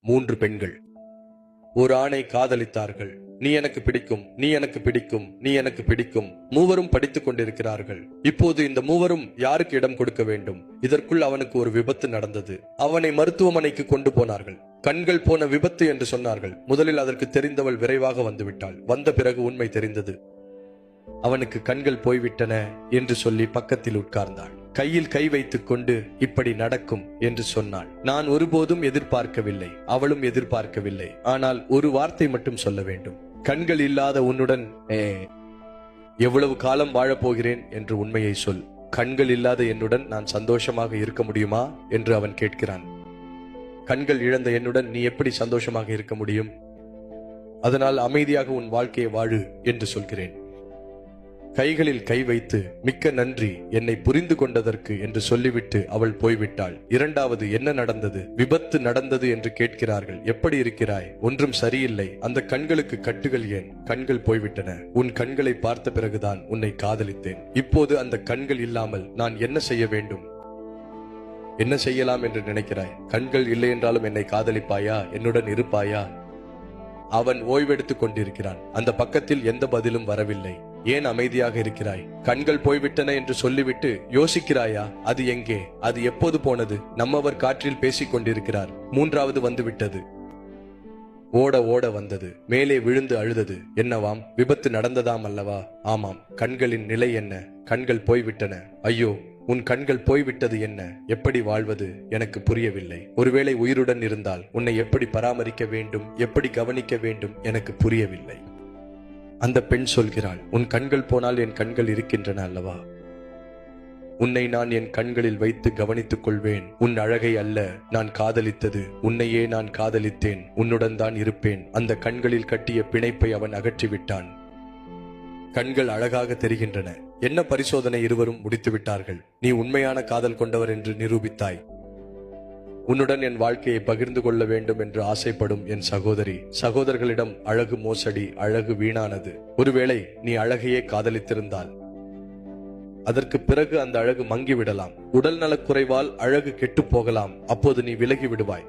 3 பெண்கள் ஒரு ஆணை காதலித்தார்கள். நீ எனக்கு பிடிக்கும், நீ எனக்கு பிடிக்கும், நீ எனக்கு பிடிக்கும். மூவரும் படித்துக் கொண்டிருக்கிறார்கள். இப்போது இந்த மூவரும் யாருக்கு இடம் கொடுக்க வேண்டும்? இதற்குள் அவனுக்கு ஒரு விபத்து நடந்தது. அவனை மருத்துவமனைக்கு கொண்டு போனார்கள். கண்கள் போன விபத்து என்று சொன்னார்கள். முதலில் அதற்கு தெரிந்தவள் விரைவாக வந்துவிட்டாள். வந்த பிறகு உண்மை தெரிந்தது. அவனுக்கு கண்கள் போய்விட்டன என்று சொல்லி பக்கத்தில் உட்கார்ந்தாள். கையில் கை வைத்துக் கொண்டு இப்படி நடக்கும் என்று சொன்னாள். நான் ஒருபோதும் எதிர்பார்க்கவில்லை, அவளும் எதிர்பார்க்கவில்லை. ஆனால் ஒரு வார்த்தை மட்டும் சொல்ல வேண்டும். கண்கள் இல்லாத உன்னுடன் எவ்வளவு காலம் வாழப்போகிறேன் என்று உண்மையை சொல். கண்கள் இல்லாத என்னுடன் நான் சந்தோஷமாக இருக்க முடியுமா என்று அவன் கேட்கிறான். கண்கள் இழந்த என்னுடன் நீ எப்படி சந்தோஷமாக இருக்க முடியும்? அதனால் அமைதியாக உன் வாழ்க்கையை வாழு என்று சொல்கிறேன். கைகளில் கை வைத்து மிக்க நன்றி என்னை புரிந்து கொண்டதற்கு என்று சொல்லிவிட்டு அவள் போய்விட்டாள். இரண்டாவது என்ன நடந்தது? விபத்து நடந்தது என்று கேட்கிறார்கள். எப்படி இருக்கிறாய்? ஒன்றும் சரியில்லை. அந்த கண்களுக்கு கட்டுகள் ஏன்? கண்கள் போய்விட்டன. உன் கண்களை பார்த்த பிறகுதான் உன்னை காதலித்தேன். இப்போது அந்த கண்கள் இல்லாமல் நான் என்ன செய்ய வேண்டும்? என்ன செய்யலாம் என்று நினைக்கிறாய்? கண்கள் இல்லை என்றாலும் என்னை காதலிப்பாயா? என்னுடன் இருப்பாயா? அவன் ஓய்வெடுத்துக் கொண்டிருக்கிறான். அந்த பக்கத்தில் எந்த பதிலும் வரவில்லை. ஏன் அமைதியாக இருக்கிறாய்? கண்கள் போய்விட்டன என்று சொல்லிவிட்டு யோசிக்கிறாயா? அது எங்கே? அது எப்போது போனது? நம்மவர் காற்றில் பேசிக் கொண்டிருக்கிறார். மூன்றாவது வந்து விட்டது. ஓட ஓட வந்தது. மேலே விழுந்து அழுதது. என்னவாம்? விபத்து நடந்ததாம் அல்லவா? ஆமாம். கண்களின் நிலை என்ன? கண்கள் போய்விட்டன. ஐயோ, உன் கண்கள் போய்விட்டது. என்ன? எப்படி வாழ்வது? எனக்கு புரியவில்லை. ஒருவேளை உயிருடன் இருந்தால் உன்னை எப்படி பராமரிக்க வேண்டும், எப்படி கவனிக்க வேண்டும் எனக்கு புரியவில்லை. அந்த பெண் சொல்கிறாள், உன் கண்கள் போனால் என் கண்கள் இருக்கின்றன அல்லவா? உன்னை நான் என் கண்களில் வைத்து கவனித்துக் கொள்வேன். உன் அழகை அல்ல நான் காதலித்தது, உன்னையே நான் காதலித்தேன். உன்னுடன் தான் இருப்பேன். அந்த கண்களில் கட்டிய பிணைப்பை அவன் அகற்றிவிட்டான். கண்கள் அழகாக தெரிகின்றன. என்ன பரிசோதனை இருவரும் முடித்து விட்டார்கள். நீ உண்மையான காதல் கொண்டவர் என்று நிரூபித்தாய். உன்னுடன் என் வாழ்க்கையை பகிர்ந்து கொள்ள வேண்டும் என்று ஆசைப்படும் என் சகோதரி. சகோதரர்களிடம் அழகு மோசடி, அழகு வீணானது. ஒருவேளை நீ அழகையே காதலித்திருந்தால் அதற்கு பிறகு அந்த அழகு மங்கிவிடலாம். உடல் நலக்குறைவால் அழகு கெட்டு போகலாம். அப்போது நீ விலகி விடுவாய்.